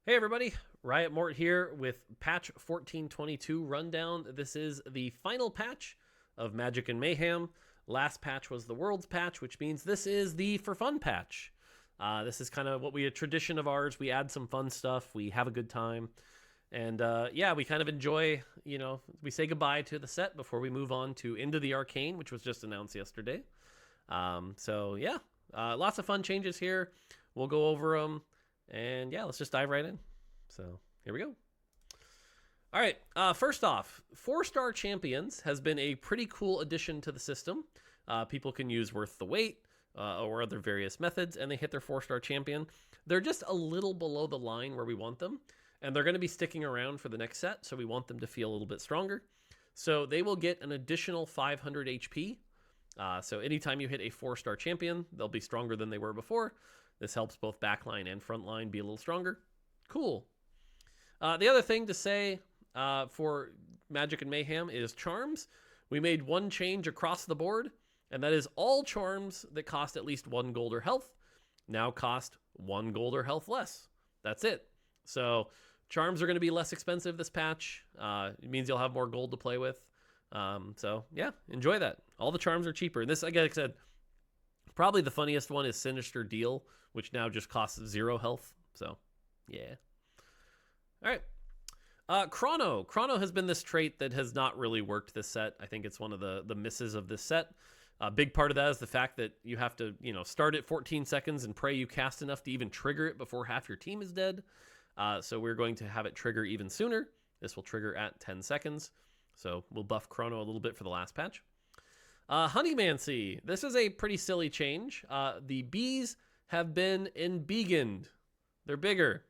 Hey everybody, Riot Mort here with patch 1422 rundown. This is the final patch of Magic and Mayhem. Last patch was the Worlds patch, which means this is the for fun patch. This is kind of what a tradition of ours. We add some fun stuff, we have a good time, and yeah, we kind of enjoy, we say goodbye to the set before we move on to Into the Arcane, which was just announced yesterday. So yeah, lots of fun changes here. We'll go over them. And yeah, let's just dive right in. So here we go. All right, first off, 4-star champions has been a pretty cool addition to the system. People can use worth the wait or other various methods, and they hit their 4-star champion. They're just a little below the line where we want them, and they're going to be sticking around for the next set, so we want them to feel a little bit stronger. So they will get an additional 500 HP. So anytime you hit a 4-star champion, they'll be stronger than they were before. This helps both backline and frontline be a little stronger. Cool. The other thing to say for Magic and Mayhem is charms. We made one change across the board, and that is all charms that cost at least 1 gold or health now cost 1 gold or health less. That's it. So charms are going to be less expensive this patch. It means you'll have more gold to play with. So yeah, enjoy that. All the charms are cheaper. And this, like I said, probably the funniest one is Sinister Deal, which now just costs 0 health. So, yeah. All right. Chrono. Chrono has been this trait that has not really worked this set. I think it's one of the misses of this set. A big part of that is the fact that you have to, start at 14 seconds and pray you cast enough to even trigger it before half your team is dead. So we're going to have it trigger even sooner. This will trigger at 10 seconds. So we'll buff Chrono a little bit for the last patch. Honeymancy. This is a pretty silly change. The bees have been embiggened. They're bigger.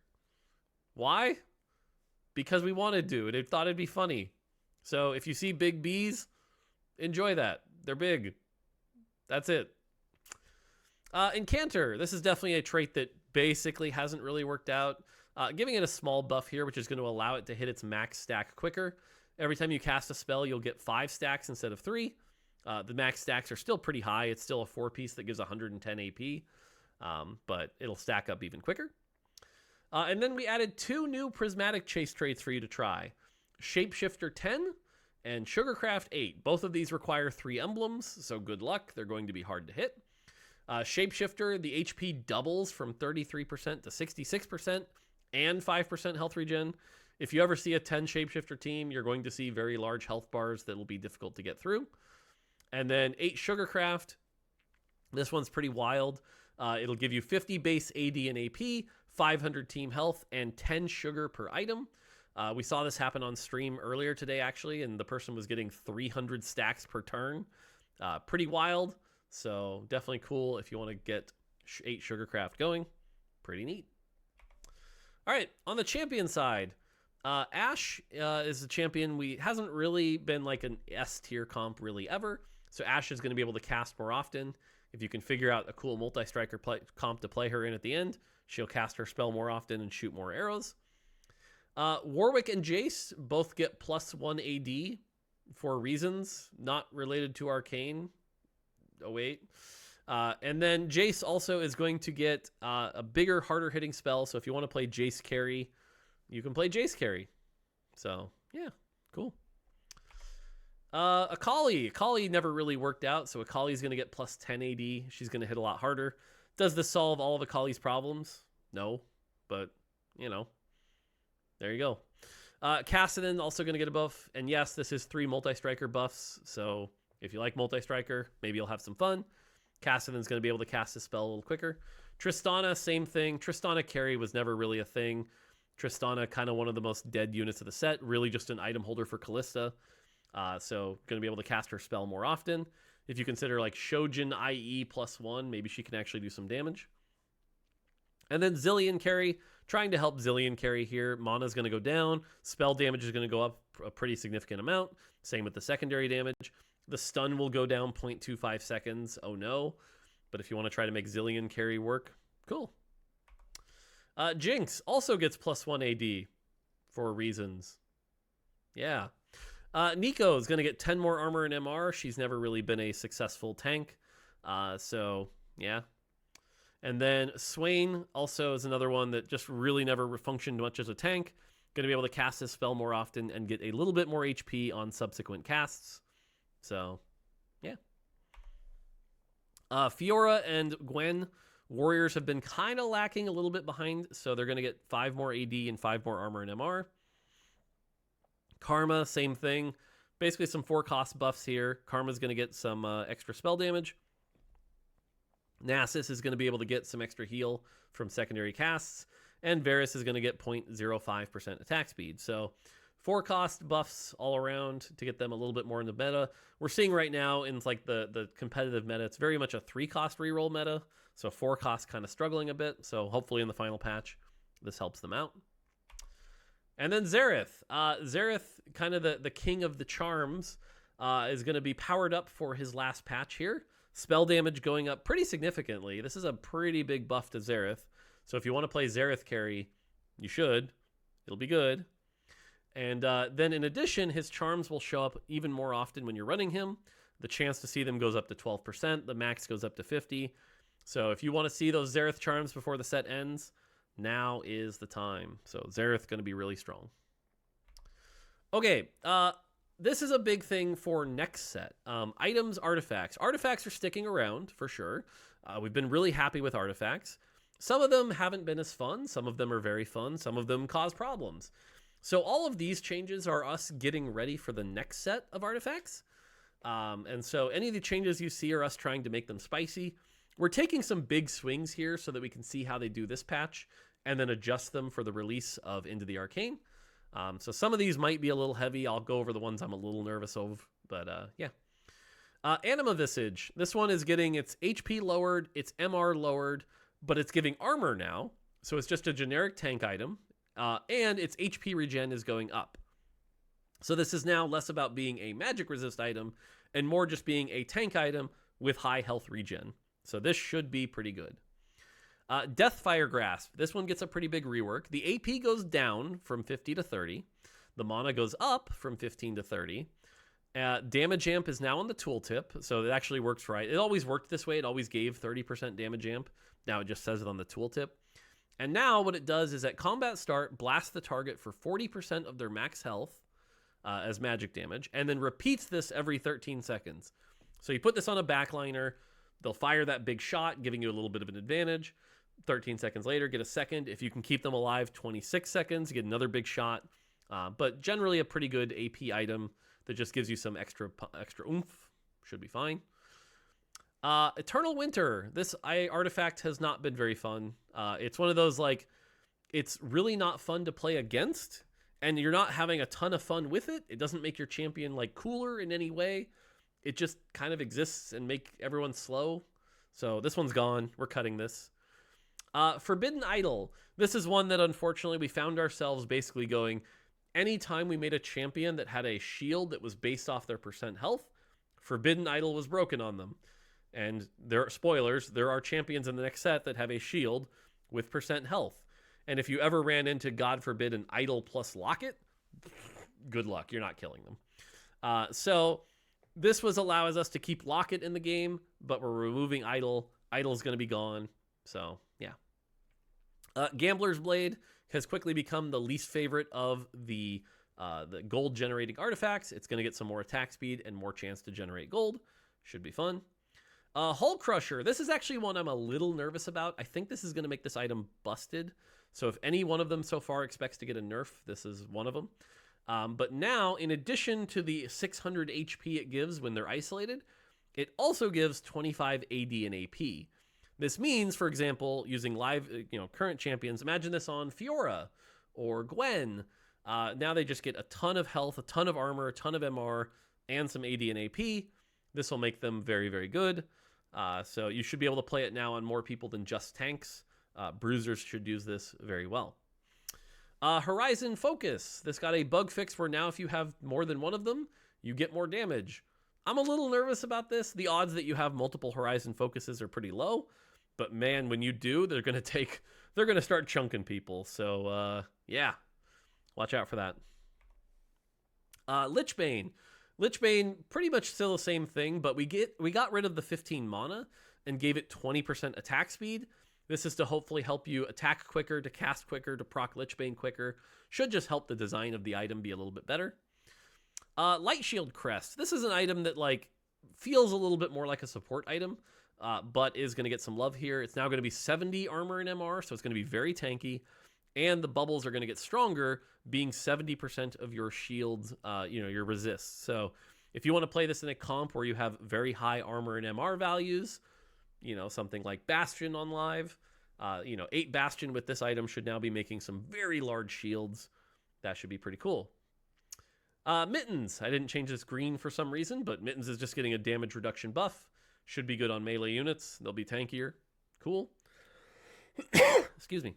Why? Because we wanted to. They thought it'd be funny. So if you see big bees, enjoy that. They're big. That's it. Incanter. This is definitely a trait that basically hasn't really worked out. Giving it a small buff here, which is going to allow it to hit its max stack quicker. Every time you cast a spell, you'll get 5 stacks instead of 3. The max stacks are still pretty high. It's still a 4-piece that gives 110 AP, but it'll stack up even quicker. And then we added 2 new Prismatic Chase traits for you to try. Shapeshifter 10 and Sugarcraft 8. Both of these require 3 emblems, so good luck. They're going to be hard to hit. Shapeshifter, the HP doubles from 33% to 66% and 5% health regen. If you ever see a 10 Shapeshifter team, you're going to see very large health bars that will be difficult to get through. And then 8 Sugarcraft. This one's pretty wild. It'll give you 50 base AD and AP, 500 team health, and 10 sugar per item. We saw this happen on stream earlier today, actually, and the person was getting 300 stacks per turn. Pretty wild. So definitely cool if you want to get 8 Sugarcraft going. Pretty neat. All right, on the champion side, Ashe is a champion. Hasn't really been like an S tier comp really ever. So Ashe is going to be able to cast more often. If you can figure out a cool multi-striker comp to play her in at the end, she'll cast her spell more often and shoot more arrows. Warwick and Jace both get +1 AD for reasons not related to Arcane. Oh, wait. And then Jace also is going to get a bigger, harder hitting spell. So if you want to play Jace carry, you can play Jace carry. So, yeah, cool. Akali never really worked out, so Akali's going to get +10 AD. She's going to hit a lot harder. Does this solve all of Akali's problems? No, but, there you go. Kassadin also going to get a buff, and yes, this is 3 multi-striker buffs, so if you like multi-striker, maybe you'll have some fun. Kassadin's going to be able to cast his spell a little quicker. Tristana, same thing. Tristana carry was never really a thing. Tristana, kind of one of the most dead units of the set, really just an item holder for Callista. So going to be able to cast her spell more often. If you consider like Shojin IE +1, maybe she can actually do some damage. And then Zillion carry, trying to help Zillion carry here. Mana's going to go down. Spell damage is going to go up a pretty significant amount. Same with the secondary damage. The stun will go down 0.25 seconds. Oh no. But if you want to try to make Zillion carry work, cool. Jinx also gets +1 AD for reasons. Yeah. Nico is going to get 10 more armor and MR. She's never really been a successful tank. So, yeah. And then Swain also is another one that just really never functioned much as a tank. Going to be able to cast this spell more often and get a little bit more HP on subsequent casts. So, yeah. Fiora and Gwen warriors have been kind of lacking a little bit behind, so they're going to get 5 more AD and 5 more armor and MR. Karma, same thing. Basically some 4-cost buffs here. Karma's going to get some extra spell damage. Nasus is going to be able to get some extra heal from secondary casts. And Varus is going to get 0.05% attack speed. So 4-cost buffs all around to get them a little bit more in the meta. We're seeing right now in like the competitive meta, it's very much a 3-cost reroll meta. So 4-cost kind of struggling a bit. So hopefully in the final patch, this helps them out. And then Zerth. Zerth, kind of the king of the charms, is going to be powered up for his last patch here. Spell damage going up pretty significantly. This is a pretty big buff to Zerth. So if you want to play Zerth carry, you should. It'll be good. And then in addition, his charms will show up even more often when you're running him. The chance to see them goes up to 12%. The max goes up to 50%. So if you want to see those Zerth charms before the set ends, now is the time. So Zerth going to be really strong. Okay, this is a big thing for next set. Items, artifacts. Artifacts are sticking around for sure. We've been really happy with artifacts. Some of them haven't been as fun. Some of them are very fun. Some of them cause problems. So all of these changes are us getting ready for the next set of artifacts. And so any of the changes you see are us trying to make them spicy. We're taking some big swings here so that we can see how they do this patch and then adjust them for the release of Into the Arcane. So some of these might be a little heavy. I'll go over the ones I'm a little nervous of, but yeah. Anima Visage. This one is getting its HP lowered, its MR lowered, but it's giving armor now. So it's just a generic tank item, and its HP regen is going up. So this is now less about being a magic resist item and more just being a tank item with high health regen. So this should be pretty good. Deathfire Grasp. This one gets a pretty big rework. The AP goes down from 50 to 30. The mana goes up from 15 to 30. Damage amp is now on the tooltip, so it actually works right. It always worked this way. It always gave 30% damage amp. Now it just says it on the tooltip. And now what it does is at combat start, blast the target for 40% of their max health as magic damage, and then repeats this every 13 seconds. So you put this on a backliner, they'll fire that big shot, giving you a little bit of an advantage. 13 seconds later, get a second. If you can keep them alive, 26 seconds, get another big shot. But generally a pretty good AP item that just gives you some extra oomph. Should be fine. Eternal Winter. This artifact has not been very fun. It's one of those, like, it's really not fun to play against, and you're not having a ton of fun with it. It doesn't make your champion, like, cooler in any way. It just kind of exists and make everyone slow. So this one's gone. We're cutting this. Forbidden Idol. This is one that unfortunately we found ourselves basically going, anytime we made a champion that had a shield that was based off their percent health, Forbidden Idol was broken on them. And there are spoilers, there are champions in the next set that have a shield with percent health. And if you ever ran into, God forbid, an Idol plus Locket, good luck, you're not killing them. So this allows us to keep Locket in the game, but we're removing Idol. Idol's going to be gone. So, yeah. Gambler's Blade has quickly become the least favorite of the gold generating artifacts. It's going to get some more attack speed and more chance to generate gold. Should be fun. Hull Crusher. This is actually one I'm a little nervous about. I think this is going to make this item busted. So if any one of them so far expects to get a nerf, this is one of them. But now, in addition to the 600 HP it gives when they're isolated, it also gives 25 AD and AP. This means, for example, using live, current champions, imagine this on Fiora or Gwen. Now they just get a ton of health, a ton of armor, a ton of MR, and some AD and AP. This will make them very, very good. So you should be able to play it now on more people than just tanks. Bruisers should use this very well. Horizon Focus. This got a bug fix where now if you have more than one of them, you get more damage. I'm a little nervous about this. The odds that you have multiple Horizon Focuses are pretty low. But man, when you do, they're going to start chunking people. So yeah, watch out for that. Lichbane. Lichbane, pretty much still the same thing, but we got rid of the 15 mana and gave it 20% attack speed. This is to hopefully help you attack quicker, to cast quicker, to proc Lichbane quicker. Should just help the design of the item be a little bit better. Light Shield Crest. This is an item that like feels a little bit more like a support item, but is going to get some love here. It's now going to be 70 armor and MR, so it's going to be very tanky. And the bubbles are going to get stronger, being 70% of your shields, your resist. So if you want to play this in a comp where you have very high armor and MR values, something like Bastion on live, 8 Bastion with this item should now be making some very large shields. That should be pretty cool. Mittens. I didn't change this green for some reason, but Mittens is just getting a damage reduction buff. Should be good on melee units. They'll be tankier. Cool. Excuse me.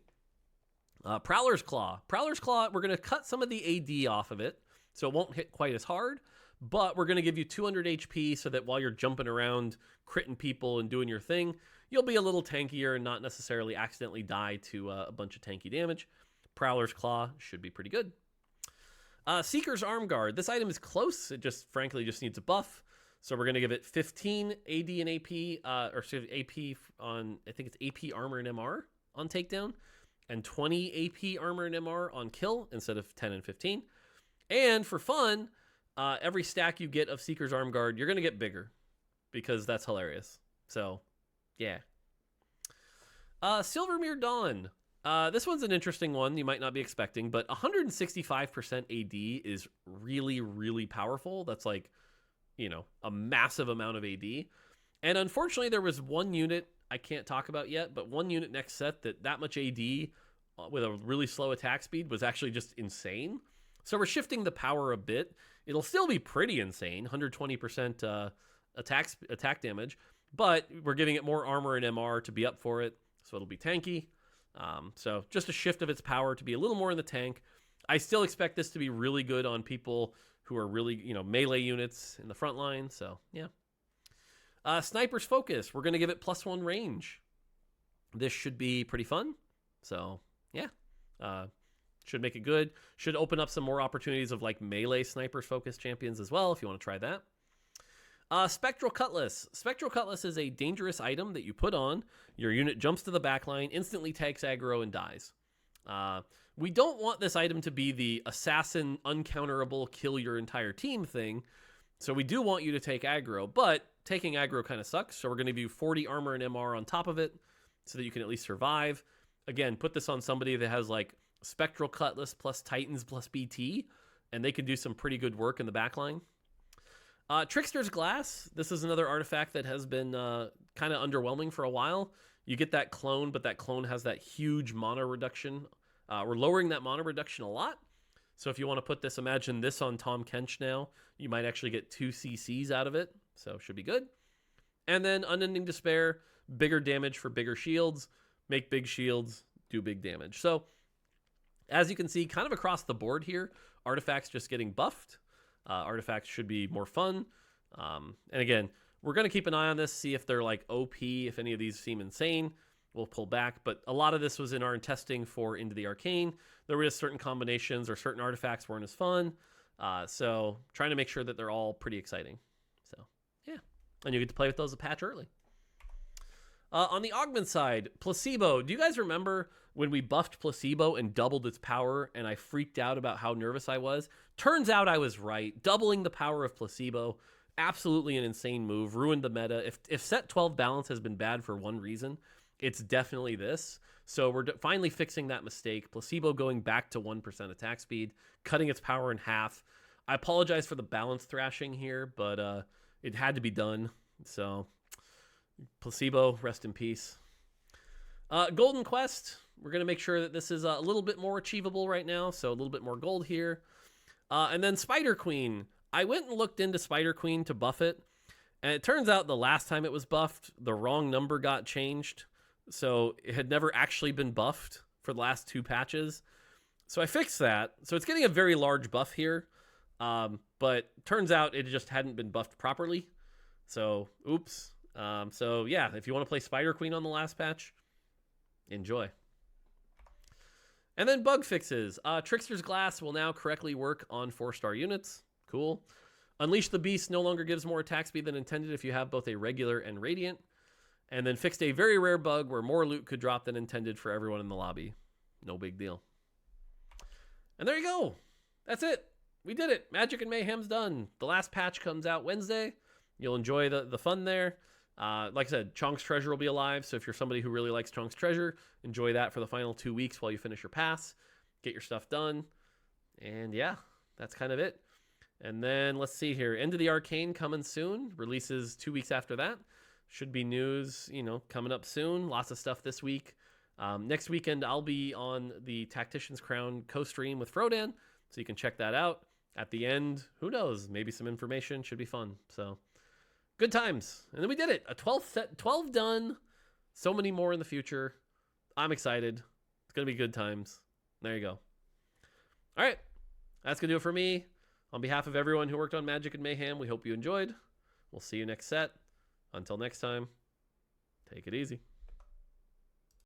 Prowler's Claw. Prowler's Claw, we're going to cut some of the AD off of it, so it won't hit quite as hard, but we're going to give you 200 HP so that while you're jumping around, critting people and doing your thing, you'll be a little tankier and not necessarily accidentally die to a bunch of tanky damage. Prowler's Claw should be pretty good. Seeker's Arm Guard. This item is close. It just, frankly, just needs a buff. So we're going to give it 15 AD and AP, AP on, I think it's AP Armor and MR on Takedown, and 20 AP Armor and MR on Kill instead of 10 and 15. And for fun, every stack you get of Seeker's Arm Guard, you're going to get bigger because that's hilarious. So, yeah. Silvermere Dawn. This one's an interesting one you might not be expecting, but 165% AD is really, really powerful. That's like, a massive amount of AD. And unfortunately, there was one unit I can't talk about yet, but one unit next set that much AD with a really slow attack speed was actually just insane. So we're shifting the power a bit. It'll still be pretty insane, 120% attack damage, but we're giving it more armor and MR to be up for it, so it'll be tanky. So just a shift of its power to be a little more in the tank. I still expect this to be really good on people who are really, melee units in the front line. So, yeah. Sniper's Focus. We're going to give it +1 range. This should be pretty fun. So, yeah. Should make it good. Should open up some more opportunities of like melee Sniper's Focus champions as well if you want to try that. Spectral Cutlass. Spectral Cutlass is a dangerous item that you put on. Your unit jumps to the backline, instantly takes aggro, and dies. We don't want this item to be the assassin, uncounterable, kill your entire team thing. So we do want you to take aggro, but taking aggro kind of sucks. So we're going to give you 40 armor and MR on top of it so that you can at least survive. Again, put this on somebody that has like Spectral Cutlass plus Titans plus BT, and they can do some pretty good work in the backline. Trickster's Glass. This is another artifact that has been kind of underwhelming for a while. You get that clone, but that clone has that huge mana reduction. We're lowering that mana reduction a lot. So if you want to put this, imagine this on Tom Kench now, you might actually get 2 CCs out of it. So should be good. And then Unending Despair, bigger damage for bigger shields. Make big shields, do big damage. So as you can see, kind of across the board here, artifacts just getting buffed. Artifacts should be more fun. And again, we're going to keep an eye on this, see if they're like OP, if any of these seem insane. We'll pull back. But a lot of this was in our testing for Into the Arcane. There were just certain combinations or certain artifacts weren't as fun. So trying to make sure that they're all pretty exciting. So, yeah. And you get to play with those a patch early. On the Augment side, Placebo. Do you guys remember when we buffed Placebo and doubled its power and I freaked out about how nervous I was? Turns out I was right. Doubling the power of Placebo, absolutely an insane move. Ruined the meta. If set 12 balance has been bad for one reason, it's definitely this. So we're finally fixing that mistake. Placebo going back to 1% attack speed, cutting its power in half. I apologize for the balance thrashing here, but it had to be done. So Placebo, rest in peace. Golden Quest. We're going to make sure that this is a little bit more achievable right now. So a little bit more gold here. And then Spider Queen. I went and looked into Spider Queen to buff it. And it turns out the last time it was buffed, the wrong number got changed. So it had never actually been buffed for the last 2 patches. So I fixed that. So it's getting a very large buff here. But turns out it just hadn't been buffed properly. So, oops. So yeah, if you want to play Spider Queen on the last patch, enjoy. And then bug fixes. Trickster's Glass will now correctly work on 4-star units. Cool. Unleash the Beast no longer gives more attack speed than intended if you have both a regular and radiant. and then fixed a very rare bug where more loot could drop than intended for everyone in the lobby. No big deal. And there you go. That's it. We did it. Magic and Mayhem's done. The last patch comes out Wednesday. You'll enjoy the fun there. Like I said, Chonk's Treasure will be alive, so if you're somebody who really likes Chonk's Treasure, enjoy that for the final 2 weeks while you finish your pass. Get your stuff done. And yeah, that's kind of it. And then let's see here. End of the Arcane coming soon. Releases 2 weeks after that. Should be news, coming up soon. Lots of stuff this week. Next weekend, I'll be on the Tactician's Crown co-stream with Frodan, so you can check that out. At the end, who knows? Maybe some information. Should be fun. So, good times. And then we did it. A 12th set, 12 done. So many more in the future. I'm excited. It's going to be good times. There you go. All right. That's going to do it for me. On behalf of everyone who worked on Magic and Mayhem, we hope you enjoyed. We'll see you next set. Until next time, take it easy.